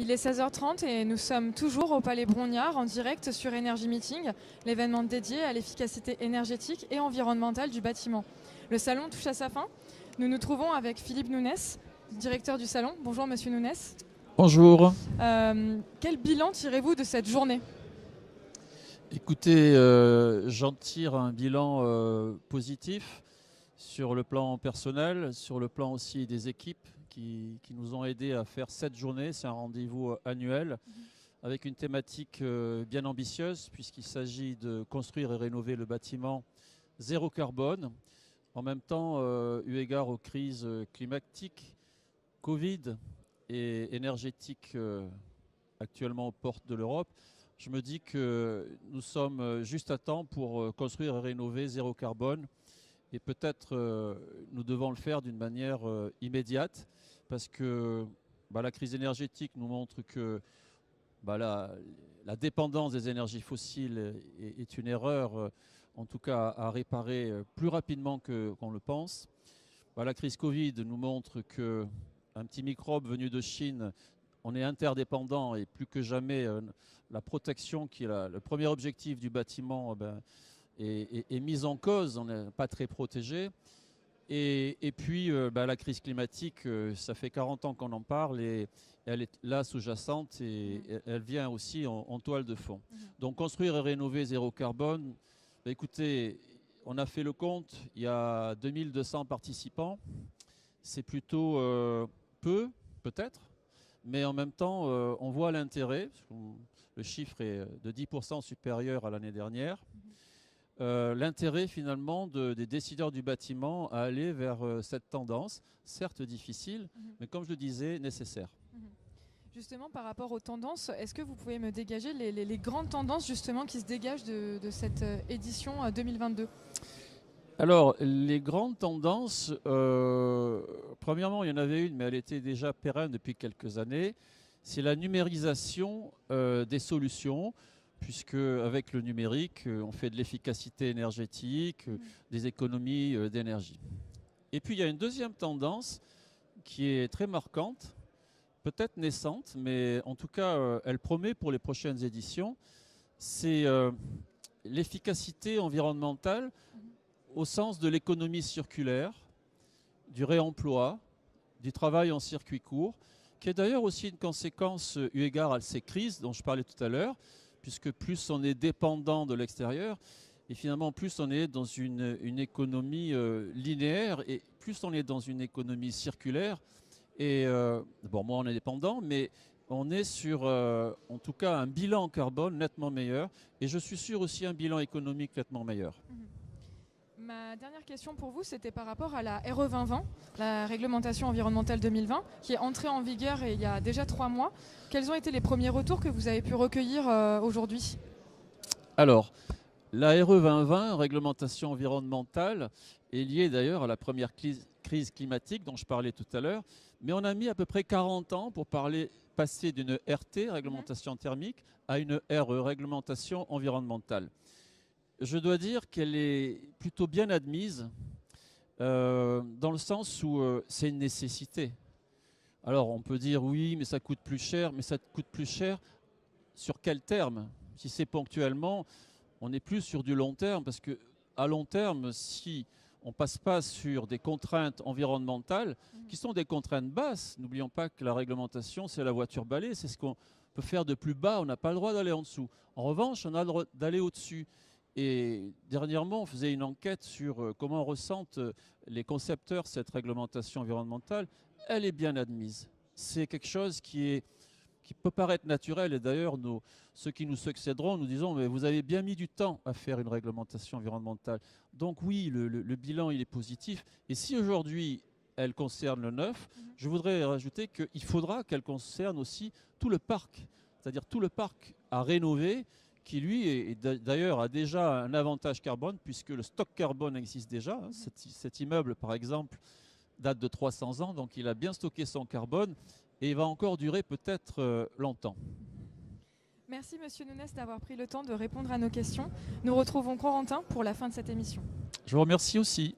Il est 16h30 et nous sommes toujours au Palais Brongniart en direct sur Energy Meeting, l'événement dédié à l'efficacité énergétique et environnementale du bâtiment. Le salon touche à sa fin. Nous nous trouvons avec Philippe Nounès, directeur du salon. Bonjour Monsieur Nounès. Bonjour. Quel bilan tirez-vous de cette journée ? Écoutez, j'en tire un bilan positif sur le plan personnel, sur le plan aussi des équipes qui nous ont aidés à faire cette journée. C'est un rendez-vous annuel avec une thématique bien ambitieuse puisqu'il s'agit de construire et rénover le bâtiment zéro carbone. En même temps, eu égard aux crises climatiques, Covid et énergétiques actuellement aux portes de l'Europe, je me dis que nous sommes juste à temps pour construire et rénover zéro carbone. Et peut-être nous devons le faire d'une manière immédiate parce que la crise énergétique nous montre que la dépendance des énergies fossiles est une erreur, en tout cas à réparer plus rapidement qu'on le pense. La crise Covid nous montre qu'un petit microbe venu de Chine, on est interdépendants et plus que jamais la protection qui est le premier objectif du bâtiment est mise en cause, on n'est pas très protégé. Et puis la crise climatique, ça fait 40 ans qu'on en parle et elle est là sous-jacente et elle vient aussi en toile de fond. Donc construire et rénover zéro carbone, écoutez, on a fait le compte, il y a 2200 participants, c'est plutôt peu peut-être, mais en même temps on voit l'intérêt, le chiffre est de 10% supérieur à l'année dernière. L'intérêt finalement des décideurs du bâtiment à aller vers cette tendance, certes difficile, mais comme je le disais, nécessaire. Justement, par rapport aux tendances, est-ce que vous pouvez me dégager les grandes tendances justement qui se dégagent de cette édition 2022 ? Alors, les grandes tendances, premièrement, il y en avait une, mais elle était déjà pérenne depuis quelques années, c'est la numérisation des solutions, puisque avec le numérique, on fait de l'efficacité énergétique, des économies d'énergie. Et puis il y a une deuxième tendance qui est très marquante, peut-être naissante, mais en tout cas elle promet pour les prochaines éditions, c'est l'efficacité environnementale au sens de l'économie circulaire, du réemploi, du travail en circuit court, qui est d'ailleurs aussi une conséquence eu égard à ces crises dont je parlais tout à l'heure, puisque plus on est dépendant de l'extérieur, et finalement plus on est dans une économie linéaire, et plus on est dans une économie circulaire. Et moi on est dépendant, mais on est sur en tout cas un bilan carbone nettement meilleur, et je suis sûr aussi un bilan économique nettement meilleur. Ma dernière question pour vous, c'était par rapport à la RE 2020, la réglementation environnementale 2020, qui est entrée en vigueur il y a déjà 3 mois. Quels ont été les premiers retours que vous avez pu recueillir aujourd'hui ? Alors, la RE 2020, réglementation environnementale, est liée d'ailleurs à la première crise climatique dont je parlais tout à l'heure, mais on a mis à peu près 40 ans pour passer d'une RT, réglementation thermique, à une RE, réglementation environnementale. Je dois dire qu'elle est plutôt bien admise dans le sens où c'est une nécessité. Alors on peut dire oui, mais ça coûte plus cher, mais ça coûte plus cher sur quel terme ? Si c'est ponctuellement, on est plus sur du long terme, parce qu'à long terme, si on ne passe pas sur des contraintes environnementales, qui sont des contraintes basses, n'oublions pas que la réglementation, c'est la voiture balai, c'est ce qu'on peut faire de plus bas, on n'a pas le droit d'aller en dessous. En revanche, on a le droit d'aller au-dessus. Et dernièrement, on faisait une enquête sur comment ressentent les concepteurs cette réglementation environnementale. Elle est bien admise. C'est quelque chose qui peut paraître naturel. Et d'ailleurs, ceux qui nous succéderont, nous disons, mais vous avez bien mis du temps à faire une réglementation environnementale. Donc oui, le bilan, il est positif. Et si aujourd'hui, elle concerne le neuf, je voudrais rajouter qu'il faudra qu'elle concerne aussi tout le parc. C'est-à-dire tout le parc à rénover, qui lui d'ailleurs a déjà un avantage carbone puisque le stock carbone existe déjà. Cet immeuble par exemple date de 300 ans, donc il a bien stocké son carbone et il va encore durer peut-être longtemps. Merci Monsieur Nounès d'avoir pris le temps de répondre à nos questions. Nous retrouvons Corentin pour la fin de cette émission. Je vous remercie aussi.